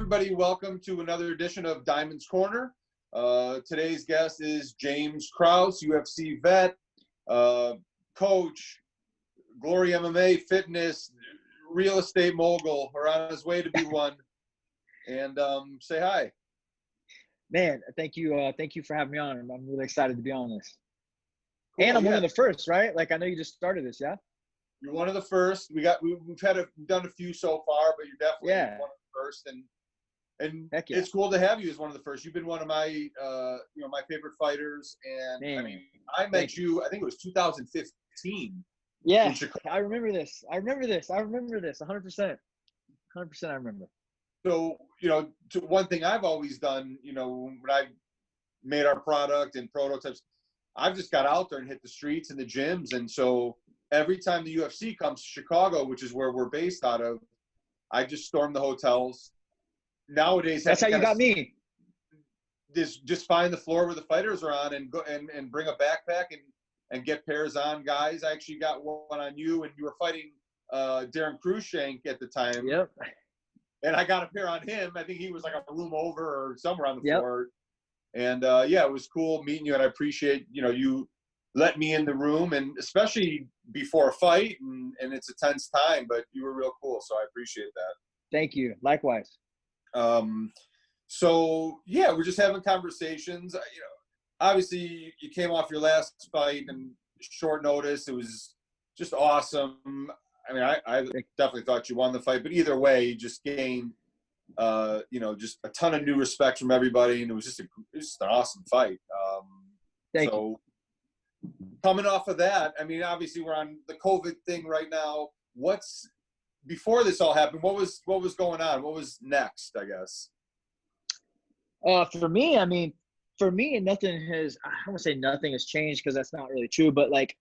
everybody. Welcome to another edition of Diamond's Corner. Today's guest is James Krause, UFC vet, coach, Glory MMA, fitness, real estate mogul, or on his way to be one. And say hi. Man, thank you. Thank you for having me on. I'm really excited to be on this. Cool, and I'm one of the first, right? Like, I know you just started this, yeah? You're one of the first. We've done a few so far, but you're definitely one of the first. And yeah. It's cool to have you as one of the first. You've been one of my my favorite fiters. And Man, I mean, I met you, I think it was 2015. Yeah, I remember this. 100%. 100% I remember. So, one thing I've always done, when I made our product and prototypes, I've just got out there and hit the streets and the gyms. And so every time the UFC comes to Chicago, which is where we're based out of, I just storm the hotels. Nowadays, that's how you got me. Just find the floor where the fighters are on and go and bring a backpack and get pairs on guys. I actually got one on you, and you were fighting Darren Kruse at the time. Yep. And I got a pair on him. I think he was like a room over or somewhere on the floor. And it was cool meeting you, and I appreciate you let me in the room, and especially before a fight, and it's a tense time, but you were real cool, so I appreciate that. Thank you. Likewise. So yeah, we're just having conversations. Obviously you came off your last fight and short notice. It was just awesome. I mean, I definitely thought you won the fight, but either way, you just gained, just a ton of new respect from everybody, and it was just an awesome fight. Thank you. Coming off of that, I mean, obviously we're on the COVID thing right now. Before this all happened, what was going on? What was next, I guess? For me, nothing has, I don't want to say nothing has changed, because that's not really true, but like,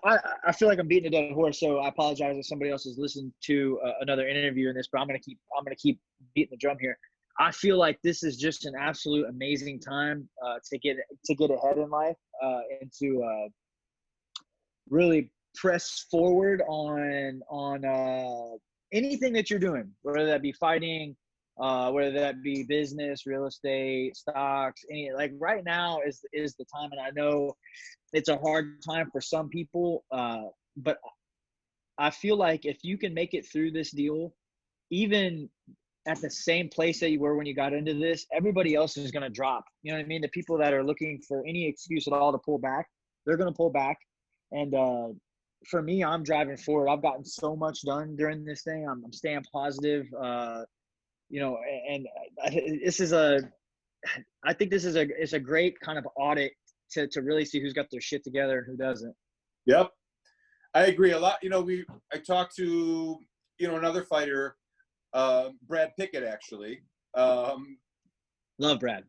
I feel like I'm beating a dead horse, so I apologize if somebody else has listened to another interview in this, but I'm gonna keep beating the drum here. I feel like this is just an absolute amazing time to get ahead in life, and to really press forward on anything that you're doing, whether that be fighting, whether that be business, real estate, stocks, like right now is the time. And I know it's a hard time for some people, but I feel like if you can make it through this deal, even at the same place that you were when you got into this, everybody else is going to drop. You know what I mean? The people that are looking for any excuse at all to pull back, they're going to pull back. And for me, I'm driving forward. I've gotten so much done during this thing. I'm staying positive. And this is I think this is a great kind of audit to really see who's got their shit together and who doesn't. Yep. I agree a lot. I talked to, another fighter, Brad Pickett, actually. Love Brad.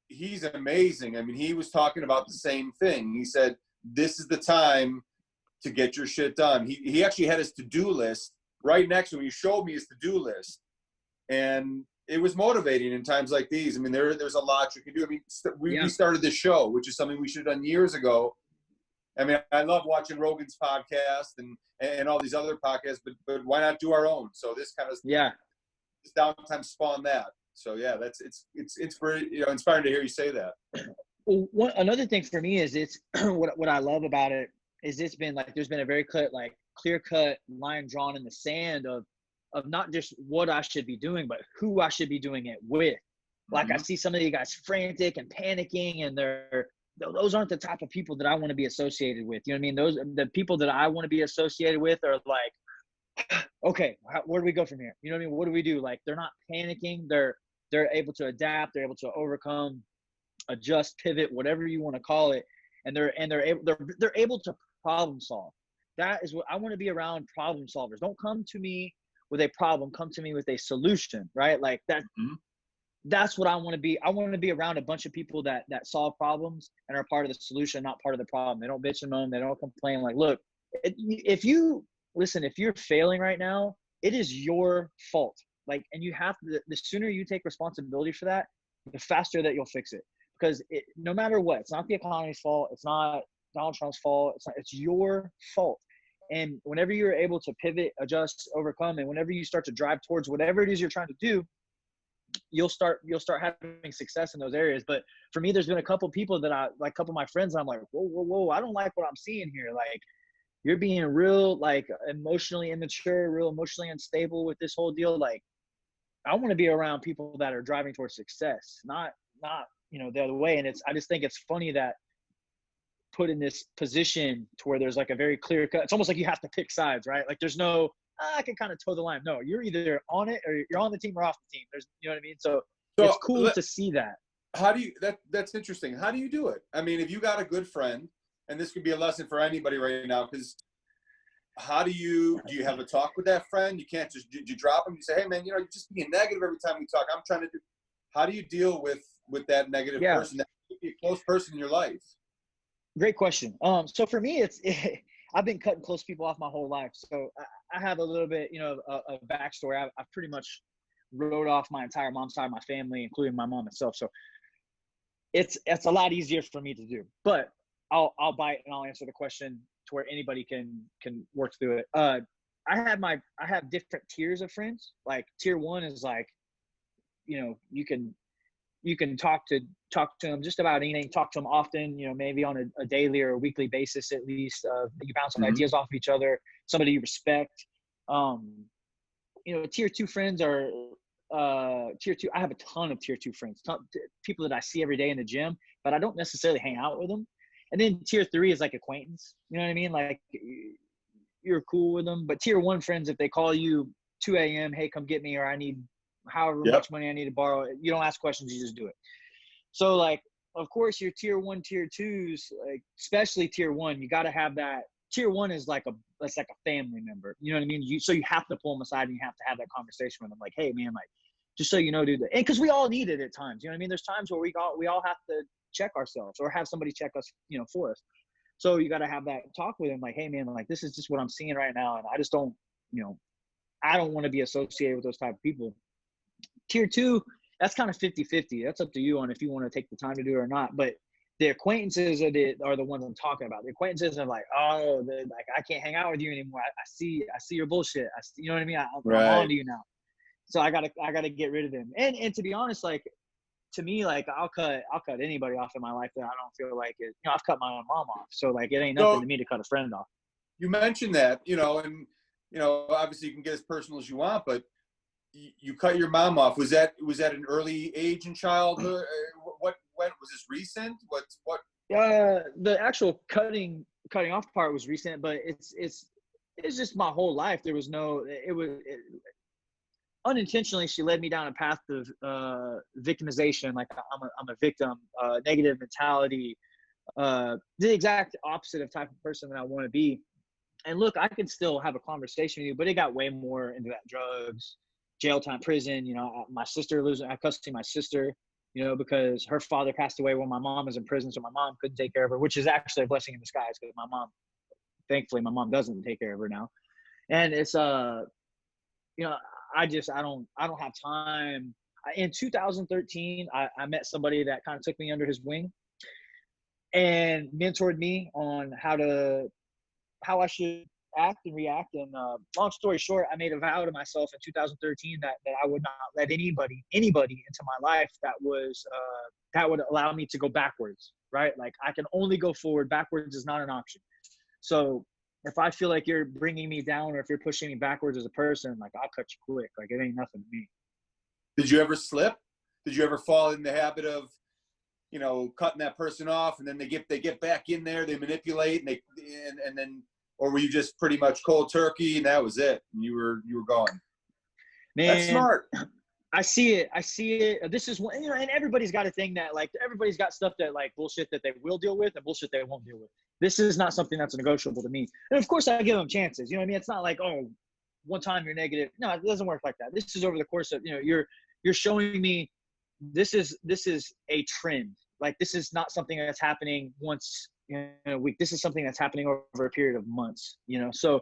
He's amazing. I mean, he was talking about the same thing. He said, this is the time to get your shit done. He actually had his to-do list right next to him. He showed me his to-do list. And it was motivating in times like these. I mean, there's a lot you can do. I mean, we started this show, which is something we should have done years ago. I mean, I love watching Rogan's podcast and all these other podcasts, but why not do our own? So this kind of this downtime spawned that. So yeah, it's very inspiring to hear you say that. Well, another thing for me is it's what I love about it is it's been like there's been a very clear cut line drawn in the sand of not just what I should be doing, but who I should be doing it with. Like I see some of you guys frantic and panicking, and those aren't the type of people that I want to be associated with. You know what I mean? The people that I want to be associated with are like, okay, where do we go from here? You know what I mean? What do we do? Like, they're not panicking. They're able to adapt. They're able to overcome, adjust, pivot, whatever you want to call it. And they're able to problem solve. That is what I want to be around. Problem solvers. Don't come to me with a problem, come to me with a solution, right? Like that. That's what I want to be. I want to be around a bunch of people that solve problems and are part of the solution, not part of the problem. They don't bitch and moan. They don't complain. Like, look, if you're failing right now, it is your fault. Like, and you have to, the sooner you take responsibility for that, the faster that you'll fix it. Because no matter what, it's not the economy's fault. It's not Donald Trump's fault. It's your fault. And whenever you're able to pivot, adjust, overcome, and whenever you start to drive towards whatever it is you're trying to do, you'll start having success in those areas. But for me, there's been a couple people that a couple of my friends, I'm like, whoa, I don't like what I'm seeing here. Like, you're being real, like, emotionally immature, real emotionally unstable with this whole deal. Like, I want to be around people that are driving towards success, not the other way. And I just think it's funny that put in this position to where there's like a very clear cut. It's almost like you have to pick sides, right? Like, there's no, I can kind of toe the line. No, you're either on it or you're on the team or off the team. There's, you know what I mean? So it's cool to see that. How do you, that's interesting. How do you do it? I mean, if you got a good friend, and this could be a lesson for anybody right now, because how do you have a talk with that friend? You can't just, you drop them. You say, hey man, you're just being negative every time we talk. I'm trying to do, how do you deal with that negative person that could be a close person in your life? Great question. So for me, I've been cutting close people off my whole life. So I have a little bit, a backstory. I've pretty much wrote off my entire mom's side of my family, including my mom itself. So it's a lot easier for me to do, but I'll bite and I'll answer the question to where anybody can work through it. I have different tiers of friends. Like, tier one is like, you can talk to them just about anything, talk to them often, maybe on a daily or a weekly basis, at least. You bounce ideas off of each other, somebody you respect. Tier two friends are, tier two. I have a ton of tier two friends, people that I see every day in the gym, but I don't necessarily hang out with them. And then tier three is like acquaintance. You know what I mean? Like, you're cool with them. But tier one friends, if they call you 2 a.m., hey, come get me, or I need however much money I need to borrow, you don't ask questions, you just do it. So, like, of course, your tier one, tier twos, like, especially tier one, you got to have that. Tier one is like a family member. You know what I mean? So you have to pull them aside and you have to have that conversation with them. Like, hey, man, like, just so you know, dude. And because we all need it at times. You know what I mean? There's times where we all have to check ourselves or have somebody check us, for us. So you got to have that talk with them. Like, hey, man, like, this is just what I'm seeing right now. And I just don't, I don't want to be associated with those type of people. Tier two, that's kind of 50-50. That's up to you on if you want to take the time to do it or not. But the acquaintances are the ones I'm talking about. The acquaintances are like, like, I can't hang out with you anymore. I see your bullshit. You know what I mean? I'm on to you now. So I gotta get rid of them. And to be honest, like, to me, like, I'll cut anybody off in my life that I don't feel like it. I've cut my own mom off. So, like, it ain't nothing to me to cut a friend off. You mentioned that, and obviously you can get as personal as you want, but you cut your mom off. Was that an early age in childhood? When was this recent? What? The actual cutting off part was recent, but it's just my whole life. There was unintentionally, she led me down a path of victimization. Like, I'm a victim, negative mentality, the exact opposite of type of person that I want to be. And look, I can still have a conversation with you, but it got way more into that drugs, jail time, prison. My sister I custody my sister, because her father passed away when my mom was in prison. So my mom couldn't take care of her, which is actually a blessing in disguise, because thankfully my mom doesn't take care of her now. And it's, I don't have time. In 2013, I met somebody that kind of took me under his wing and mentored me on how I should act and react. And long story short, I made a vow to myself in 2013 that I would not let anybody into my life that would allow me to go backwards, right? Like, I can only go forward. Backwards is not an option. So if I feel like you're bringing me down or if you're pushing me backwards as a person, like, I'll cut you quick. Like, it ain't nothing to me. Did you ever slip? Did you ever fall in the habit of, cutting that person off, and then they get back in there, they manipulate, and then, or were you just pretty much cold turkey and that was it, and you were gone? Man, that's smart. I see it. This is one, and everybody's got a thing that, like, everybody's got stuff that, like, bullshit that they will deal with and bullshit they won't deal with. This is not something that's negotiable to me. And of course I give them chances. You know what I mean? It's not like, oh, one time you're negative. No, it doesn't work like that. This is over the course of, you're showing me this is a trend. Like, this is not something that's happening once in a week. This is something that's happening over a period of months, So,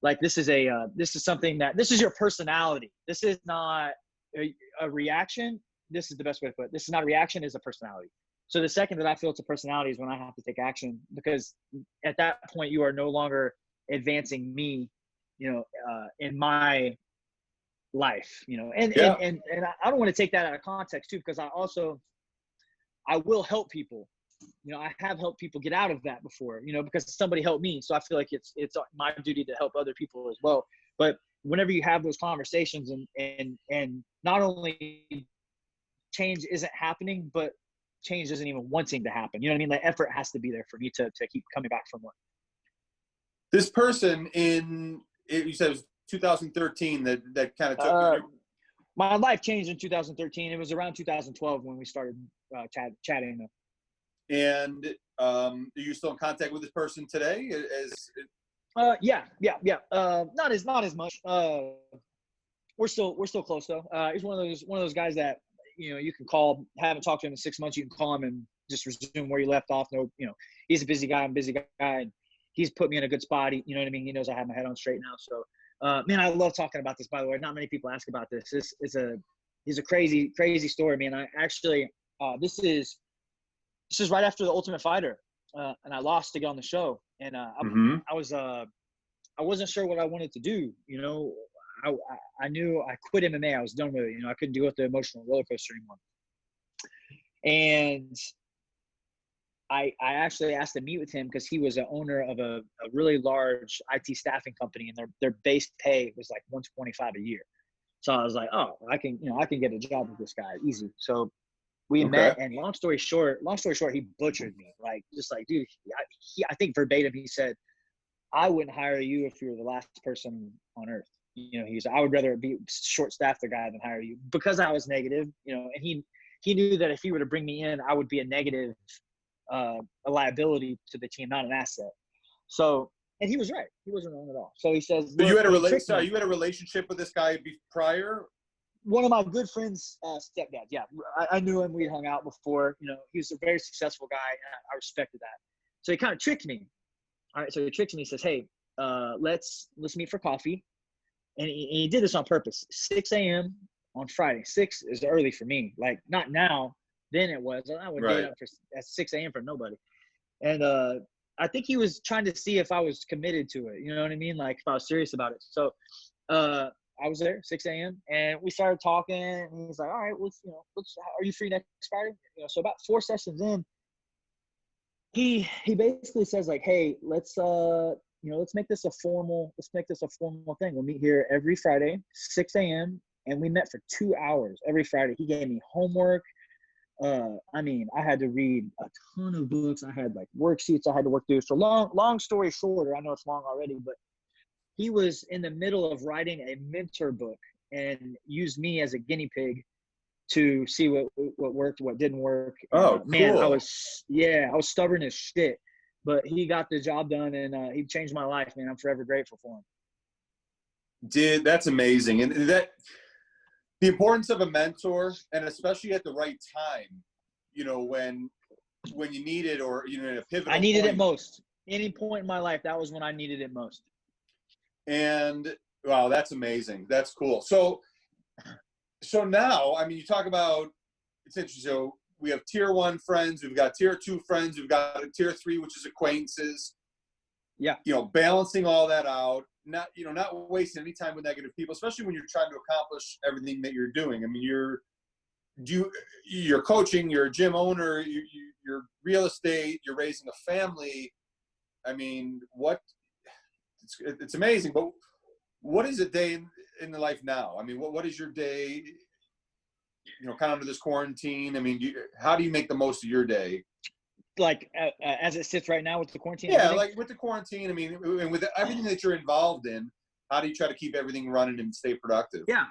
like, this is something that, this is your personality. This is not a reaction. This is the best way to put it. This is not a reaction, it's a personality. So the second that I feel it's a personality is when I have to take action, because at that point you are no longer advancing me, in my life, you know, and Yeah. I don't want to take that out of context too, because I will help people. You know, I have helped people get out of that before, you know, because somebody helped me. So I feel like it's my duty to help other people as well. But whenever you have those conversations and not only change isn't happening, but change isn't even wanting to happen. You know what I mean? The effort has to be there for me to keep coming back from one. This person you said it was 2013 that kind of took my life changed in 2013. It was around 2012 when we started chatting though. And are you still in contact with this person today? Yeah. Not as much. We're still close though. He's one of those guys that, you know, you can call. Haven't talked to him in 6 months. You can call him and just resume where you left off. No, you know, he's a busy guy. I'm a busy guy, and he's put me in a good spot. You know what I mean? He knows I have my head on straight now. So, man, I love talking about this. By the way, not many people ask about this. This is a crazy story, man. I actually this is right after the Ultimate Fighter, and I lost to get on the show, and I wasn't sure what I wanted to do. You know, I knew I quit MMA. I was done with it. You know, I couldn't deal with the emotional roller coaster anymore. And I actually asked to meet with him because he was an owner of a really large IT staffing company, and their base pay was like $125 a year. So I was like, oh, I can get a job with this guy easy. So we met, and long story short, he butchered me. Like, just like, dude, I think verbatim, he said, I wouldn't hire you if you were the last person on earth. You know, I would rather be short-staffed the guy than hire you, because I was negative, you know, and he knew that if he were to bring me in, I would be a negative, a liability to the team, not an asset. So, and he was right. He wasn't wrong at all. So he says, you had a relationship with this guy prior? One of my good friends' stepdad. Yeah, I knew him. We hung out before. You know, he was a very successful guy, and I respected that. So he kind of tricked me. All right, so he tricks me. He says, "Hey, let's meet for coffee," and he did this on purpose. 6 a.m. on Friday. 6 is early for me. Like, not now. Then it was. I would get up at 6 a.m. for nobody. And I think he was trying to see if I was committed to it. You know what I mean? Like, if I was serious about it. So I was there 6 a.m. and we started talking. And he's like, "All right, are you free next Friday?" You know, so about 4 sessions in, he basically says, like, "Hey, let's make this a formal thing. We'll meet here every Friday, 6 a.m. And we met for 2 hours every Friday. He gave me homework. I mean, I had to read a ton of books. I had like worksheets I had to work through. So long story shorter, I know it's long already, but he was in the middle of writing a mentor book and used me as a guinea pig to see what worked, what didn't work. Oh, cool. Man, I was stubborn as shit, but he got the job done, and he changed my life, man. I'm forever grateful for him. That's amazing. And that the importance of a mentor, and especially at the right time, you know, when you need it, or, you know, in a pivotal I needed point. it most. Any point in my life, that was when I needed it most. And wow, that's amazing. That's cool. So now, I mean, you talk about, it's interesting. So we have tier 1 friends, we've got tier 2 friends, we've got a tier 3, which is acquaintances. Yeah. You know, balancing all that out, not wasting any time with negative people, especially when you're trying to accomplish everything that you're doing. I mean, you're coaching, you're a gym owner, you're real estate, you're raising a family. I mean, it's amazing. But what is a day in the life now? I mean, what is your day, you know, kind of under this quarantine? I mean, how do you make the most of your day? Like, as it sits right now with the quarantine? Yeah, like with the quarantine, I mean, and with everything that you're involved in, how do you try to keep everything running and stay productive? Yeah,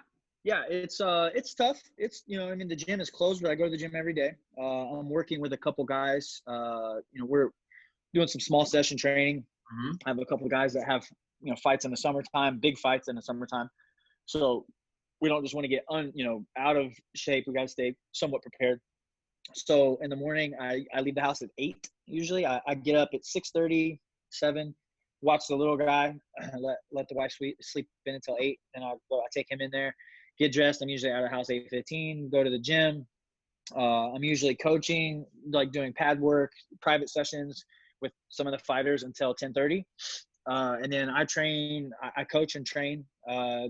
it's tough. It's, you know, I mean, the gym is closed, but I go to the gym every day. I'm working with a couple guys. You know, we're doing some small session training. Mm-hmm. I have a couple of guys that have, you know, fights in the summertime, big fights in the summertime. So we don't just want to get out of shape. We got to stay somewhat prepared. So in the morning, I leave the house at 8. Usually I get up at 6:30, 7, watch the little guy, let the wife sleep in until 8. Then I take him in there, get dressed. I'm usually out of the house 8:15, go to the gym. I'm usually coaching, like doing pad work, private sessions with some of the fighters until 10:30. And then I train, I coach and train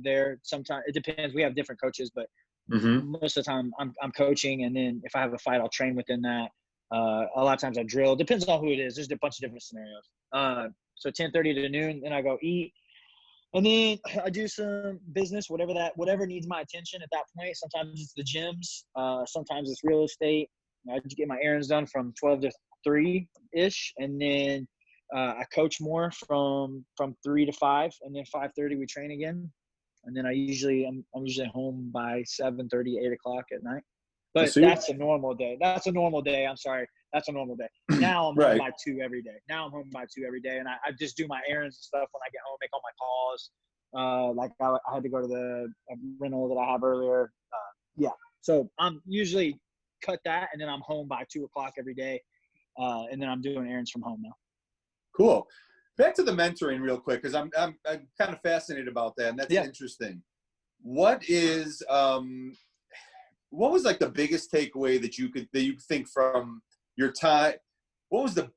there. Sometimes it depends. We have different coaches, but most of the time I'm coaching. And then if I have a fight, I'll train within that. A lot of times I drill. Depends on who it is. There's a bunch of different scenarios. So 10:30 to noon, then I go eat. And then I do some business, whatever needs my attention at that point. Sometimes it's the gyms. Sometimes it's real estate. I just get my errands done from 12 to 3-ish. And then I coach more from 3 to 5. And then 5:30 we train again. And then I'm usually home by 7:30, 8 o'clock at night. But that's a normal day. I'm sorry. That's a normal day. Now I'm home by 2 every day. And I just do my errands and stuff when I get home, make all my calls. Like I had to go to the rental that I have earlier. So I'm usually cut that, and then I'm home by 2 o'clock every day. And then I'm doing errands from home now. Cool. Back to the mentoring real quick, because I'm kind of fascinated about that, and that's interesting. What was like the biggest takeaway that you think from your time? What was the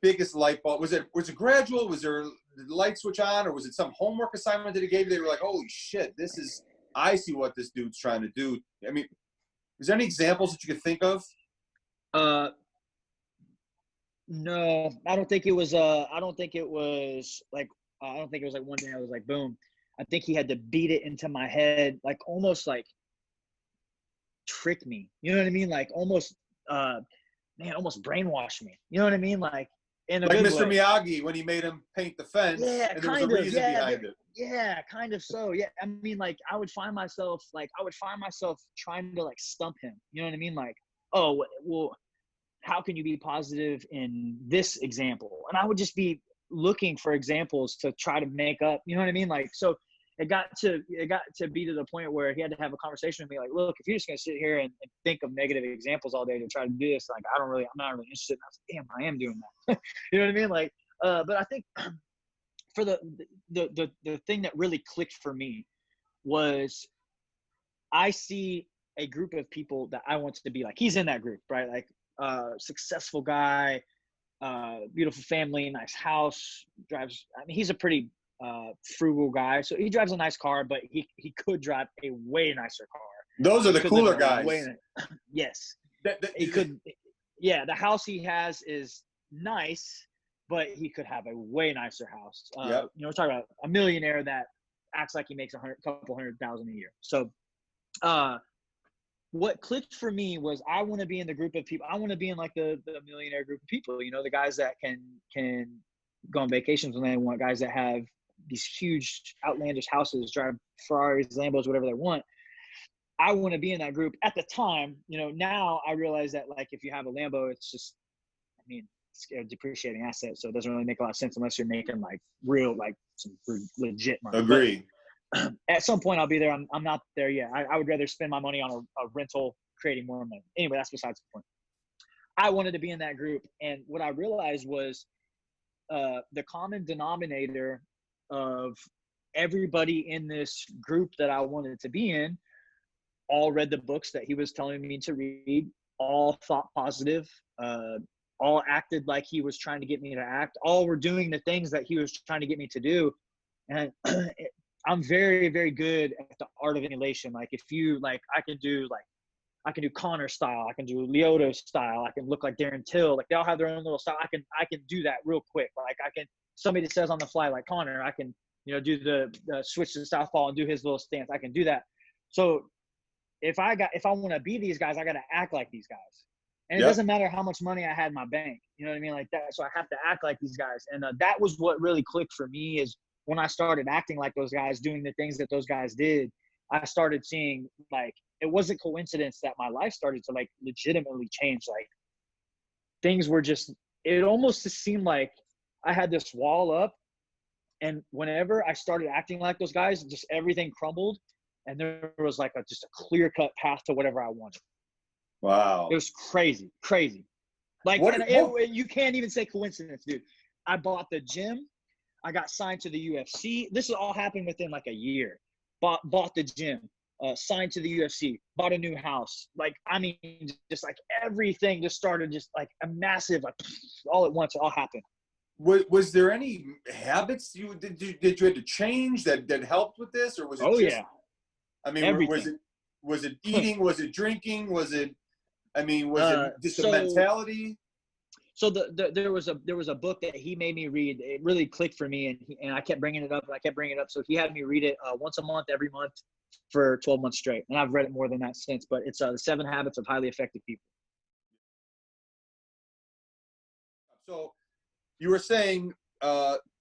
biggest light bulb? Was it gradual? Was there the light switch on, or was it some homework assignment that he gave you? They were like, holy shit, I see what this dude's trying to do. I mean, is there any examples that you could think of? No, I don't think it was like one day I was like, boom. I think he had to beat it into my head, like almost like trick me. You know what I mean? Like almost almost brainwash me. You know what I mean? Like in a like good Mr. way. Miyagi when he made him paint the fence. Yeah, and there was a reason behind it. Yeah, kind of so. Yeah. I mean, like I would find myself trying to like stump him. You know what I mean? Like, oh, well, how can you be positive in this example? And I would just be looking for examples to try to make up, you know what I mean? Like, so it got to be to the point where he had to have a conversation with me. Like, look, if you're just going to sit here and think of negative examples all day to try to do this, like, I'm not really interested. And I was like, damn, I am doing that. You know what I mean? Like, but I think for the thing that really clicked for me was I see a group of people that I want to be like. He's in that group, right? Like, successful guy, beautiful family, nice house, drives. I mean, he's a pretty frugal guy, so he drives a nice car, but he could drive a way nicer car. Those are the cooler guys. Yes, he could. Yeah, the house he has is nice, but he could have a way nicer house. You know, we're talking about a millionaire that acts like he makes couple $100,000 a year. So, what clicked for me was I want to be in the group of people. I want to be in like the millionaire group of people, you know, the guys that can go on vacations when they want, guys that have these huge outlandish houses, drive Ferraris, Lambos, whatever they want. I want to be in that group at the time. You know, now I realize that like if you have a Lambo, it's just, I mean, it's a depreciating asset. So it doesn't really make a lot of sense unless you're making like real, like some legit money. Agree. But at some point I'll be there. I'm not there yet. I would rather spend my money on a rental, creating more money. Anyway, that's besides the point. I wanted to be in that group. And what I realized was the common denominator of everybody in this group that I wanted to be in all read the books that he was telling me to read, all thought positive, all acted like he was trying to get me to act, all were doing the things that he was trying to get me to do. And I'm very, very good at the art of emulation. Like if you like, I can do Connor style. I can do Lyoto style. I can look like Darren Till. Like they all have their own little style. I can do that real quick. Like somebody that says on the fly, like Connor, I can, you know, do the switch to the southpaw and do his little stance. I can do that. So if I want to be these guys, I got to act like these guys. And it doesn't matter how much money I had in my bank. You know what I mean? Like that. So I have to act like these guys. And that was what really clicked for me is when I started acting like those guys, doing the things that those guys did, I started seeing like, it wasn't coincidence that my life started to like legitimately change. Like things were just, it almost just seemed like I had this wall up, and whenever I started acting like those guys, just everything crumbled. And there was like just a clear cut path to whatever I wanted. Wow. It was crazy. Like you can't even say coincidence, dude. I bought the gym. I got signed to the UFC. This is all happened within like a year. Bought the gym, signed to the UFC, bought a new house. Like, I mean, just like everything just started just like a massive, like all at once, it all happened. Was there any habits did you had to change that helped with this, or was it Oh just? yeah, I mean, everything. was it eating? Was it drinking? Was it? I mean, was it just a So mentality? so there was a book that he made me read. It really clicked for me, and I kept bringing it up and I kept bringing it up. So he had me read it once a month, every month for 12 months straight, and I've read it more than that since. But it's the 7 Habits of Highly Effective People. So you were saying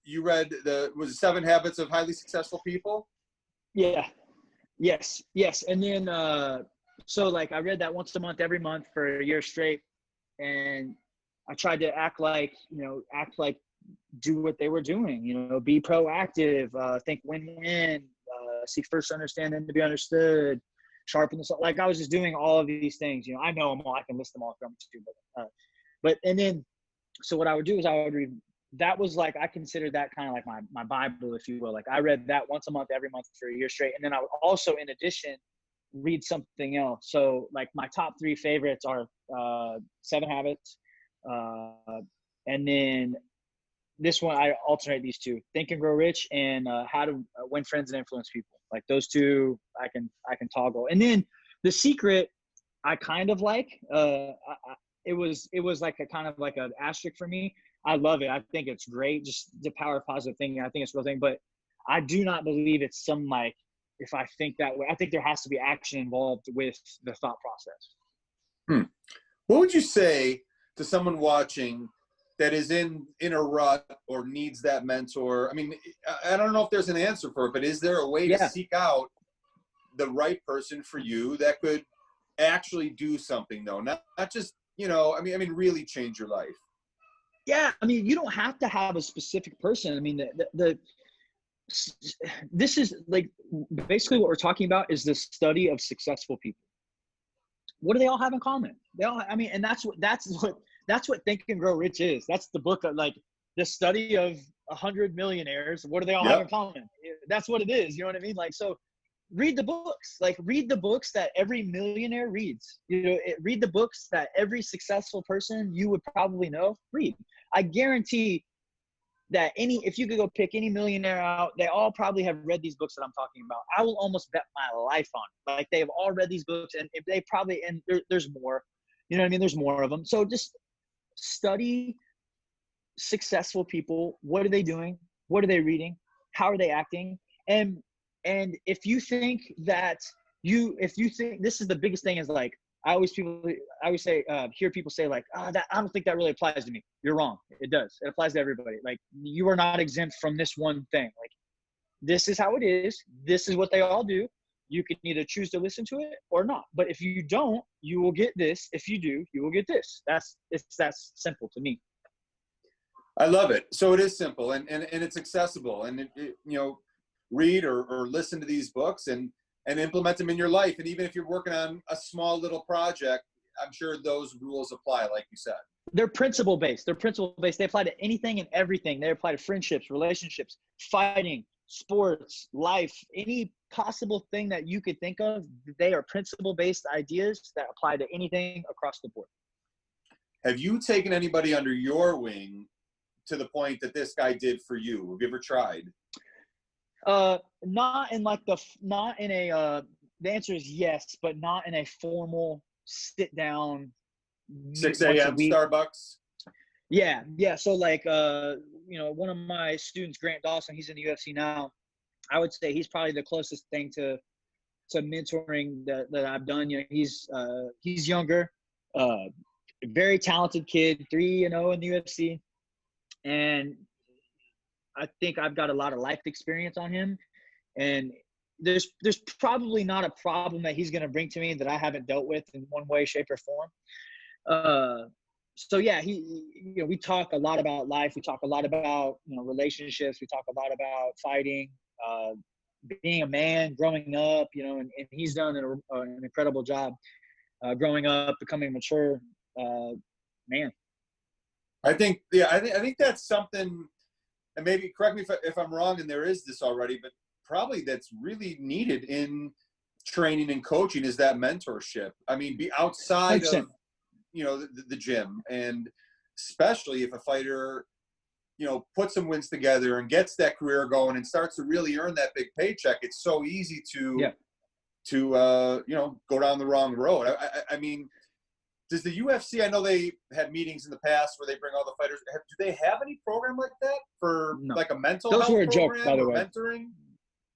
you read was it 7 Habits of Highly Successful People? Yeah. Yes. And then so like I read that once a month, every month for a year straight, and I tried to act like do what they were doing, be proactive, think win-win, seek first to understand and to be understood, sharpen the soul. Like I was just doing all of these things. I know them all. I can list them all from too, but and then so what I would do is I would read. That was like, I considered that kind of like my Bible, if you will. Like I read that once a month, every month for a year straight. And then I would also, in addition, read something else. So like my top 3 favorites are 7 Habits. And then this one, I alternate these 2, Think and Grow Rich and How to Win Friends and Influence People. Like those 2, I can toggle. And then The Secret, I kind of like, it was like a kind of like an asterisk for me. I love it. I think it's great. Just the power of positive thinking. I think it's a real thing, but I do not believe it's some like, if I think that way, I think there has to be action involved with the thought process. What would you say to someone watching that is in a rut or needs that mentor? I mean, I don't know if there's an answer for it, but is there a way to seek out the right person for you that could actually do something though? Not just, I mean, really change your life. Yeah, I mean, you don't have to have a specific person. I mean, this is like basically what we're talking about is the study of successful people. What do they all have in common? They all, I mean, and that's what Think and Grow Rich is. That's the book of like the study of 100 millionaires. What do they all have in common? That's what it is. You know what I mean? Like, so read the books, read the books that every millionaire reads, read the books that every successful person you would probably know, read. I guarantee that if you could go pick any millionaire out, they all probably have read these books that I'm talking about. I will almost bet my life on it. Like they've all read these books, and if they probably, and there's more, you know what I mean? There's more of them. So just study successful people. What are they doing? What are they reading? How are they acting? And if you think this is the biggest thing is like, I always say, hear people say like, that I don't think that really applies to me. You're wrong. It does. It applies to everybody. Like you are not exempt from this one thing. Like this is how it is. This is what they all do. You can either choose to listen to it or not. But if you don't, you will get this. If you do, you will get this. That's simple to me. I love it. So it is simple and it's accessible, and read or listen to these books and implement them in your life. And even if you're working on a small little project, I'm sure those rules apply, like you said. They're principle based. They apply to anything and everything. They apply to friendships, relationships, fighting, sports, life, any possible thing that you could think of. They are principle based ideas that apply to anything across the board. Have you taken anybody under your wing to the point that this guy did for you? Have you ever tried? Not in the answer is yes, but not in a formal sit down 6 a.m. Starbucks. Yeah. So like one of my students, Grant Dawson, he's in the UFC now. I would say he's probably the closest thing to mentoring that I've done. He's younger, very talented kid, 3-0 in the UFC, and I think I've got a lot of life experience on him, and there's probably not a problem that he's going to bring to me that I haven't dealt with in one way, shape, or form. So yeah, we talk a lot about life. We talk a lot about, relationships. We talk a lot about fighting, being a man, growing up, and he's done an incredible job growing up, becoming mature, man. I think that's something. And maybe correct me if I'm wrong, and there is this already, but probably that's really needed in training and coaching is that mentorship. I mean, be outside 100%. Of, the gym, and especially if a fighter puts some wins together and gets that career going and starts to really earn that big paycheck, it's so easy to go down the wrong road. I mean, does the UFC, I know they had meetings in the past where they bring all the fighters. Do they have any program like that for like a mental health program a joke, by the or way. mentoring?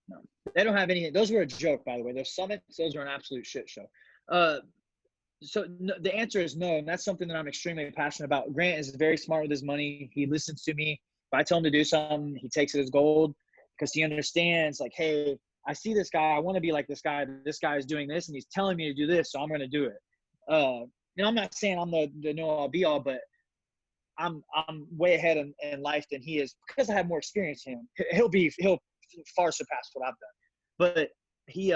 No, they don't have any. Those were a joke, by the way. Those summits, those are an absolute shit show. So no, the answer is no, and that's something that I'm extremely passionate about. Grant is very smart with his money. He listens to me. If I tell him to do something, he takes it as gold because he understands, like, hey, I see this guy. I want to be like this guy. This guy is doing this, and he's telling me to do this, so I'm going to do it. I'm not saying I'm the know-all be-all, but I'm way ahead in life than he is because I have more experience than him. He'll far surpass what I've done. But he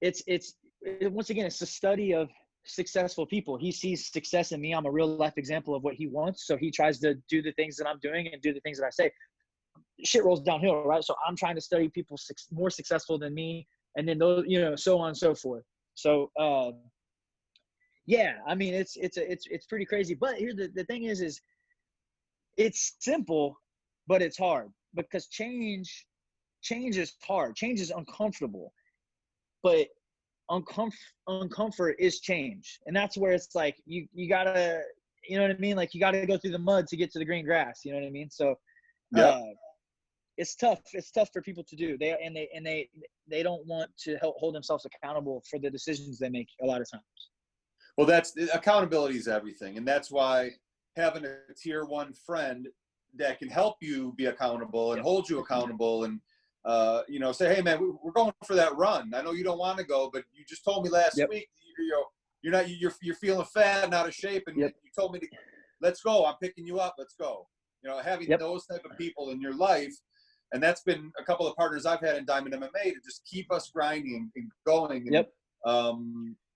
it's once again, it's a study of successful people. He sees success in me. I'm a real life example of what he wants, so he tries to do the things that I'm doing and do the things that I say. Shit rolls downhill, right? So I'm trying to study people more successful than me, and then those, so on and so forth. So yeah, I mean, it's pretty crazy. But here's the thing is it's simple, but it's hard because change is hard. Change is uncomfortable, but uncomfort is change. And that's where it's like, you gotta, you know what I mean? Like, you gotta go through the mud to get to the green grass. You know what I mean? So, it's tough. It's tough for people to do. They don't want to hold themselves accountable for the decisions they make a lot of times. Well, accountability is everything. And that's why having a tier 1 friend that can help you be accountable and hold you accountable and, say, hey man, we're going for that run. I know you don't want to go, but you just told me last week, you're feeling fat and out of shape. And you told me let's go. I'm picking you up. Let's go. Having those type of people in your life. And that's been a couple of partners I've had in Diamond MMA to just keep us grinding and going. And,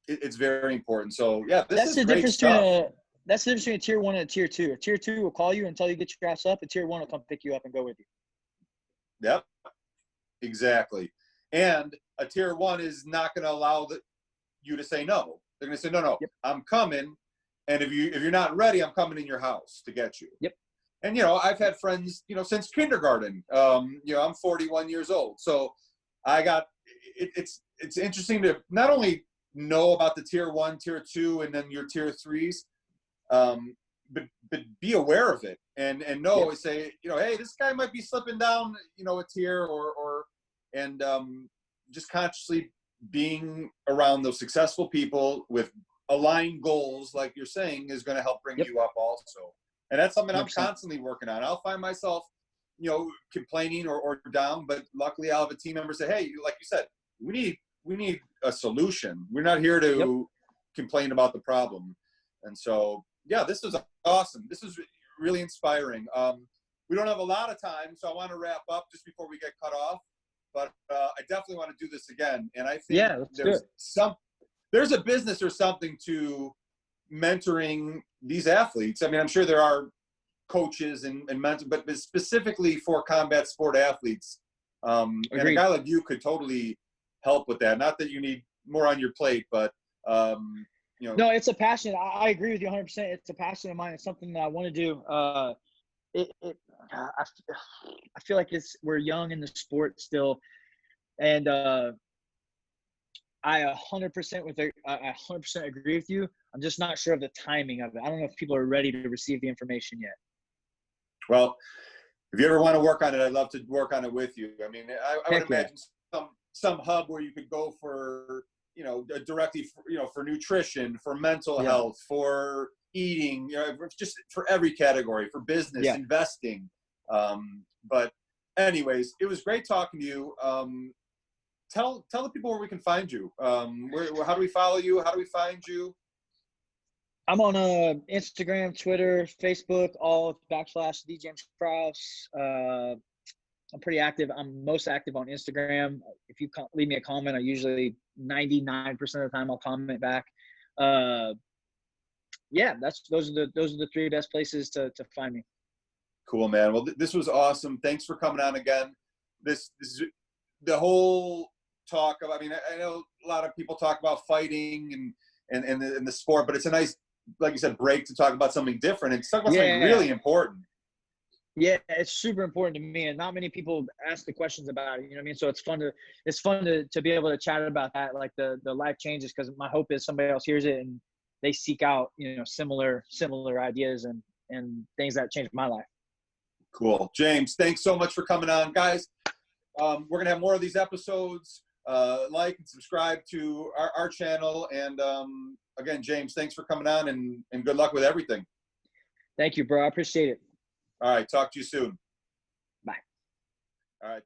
it's very important. So that's the difference between that's the difference between a tier 1 and a tier 2. A tier 2 will call you until you get your ass up. A tier 1 will come pick you up and go with you. Yep, exactly. And a tier 1 is not going to allow you to say no. They're going to say no. I'm coming, and if you're not ready, I'm coming in your house to get you. Yep. And I've had friends since kindergarten. I'm 41 years old, so I got it's interesting to not only know about the tier 1, tier 2, and then your tier 3s, but be aware of it and know and say, hey, this guy might be slipping down, a tier and just consciously being around those successful people with aligned goals, like you're saying, is going to help bring you up also. And that's something 100%. I'm constantly working on. I'll find myself, complaining or down, but luckily I'll have a team member say, hey, like you said, we need a solution. We're not here to complain about the problem. And so, this is awesome. This is really inspiring. We don't have a lot of time, so I want to wrap up just before we get cut off. But I definitely want to do this again. And I think there's a business or something to mentoring these athletes. I mean, I'm sure there are coaches and mentors, but specifically for combat sport athletes. And a guy like you could totally help with that. Not that you need more on your plate, but No, it's a passion. I agree with you 100%. It's a passion of mine. It's something that I want to do. I feel like we're young in the sport still, and I 100% agree with you. I'm just not sure of the timing of it. I don't know if people are ready to receive the information yet. Well, if you ever want to work on it, I'd love to work on it with you. I mean, I would imagine some hub where you could go for, directly, for nutrition, for mental health, for eating, just for every category, for business, investing. But anyways, it was great talking to you. Tell the people where we can find you. How do we follow you? How do we find you? I'm on Instagram, Twitter, Facebook, all / James Krause. I'm pretty active. I'm most active on Instagram. If you leave me a comment, I usually 99% of the time I'll comment back. Those are the 3 best places to find me. Cool, man. Well, this was awesome. Thanks for coming on again. This is the whole talk of. I mean, I know a lot of people talk about fighting and the sport, but it's a nice, like you said, break to talk about something different and talk about something really important. Yeah, it's super important to me, and not many people ask the questions about it. You know what I mean? So it's fun to be able to chat about that, like the life changes. Because my hope is somebody else hears it and they seek out, you know, similar ideas and things that changed my life. Cool. James, thanks so much for coming on, guys. We're gonna have more of these episodes. Like and subscribe to our channel, and again, James, thanks for coming on, and good luck with everything. Thank you, bro. I appreciate it. All right, talk to you soon. Bye. All right.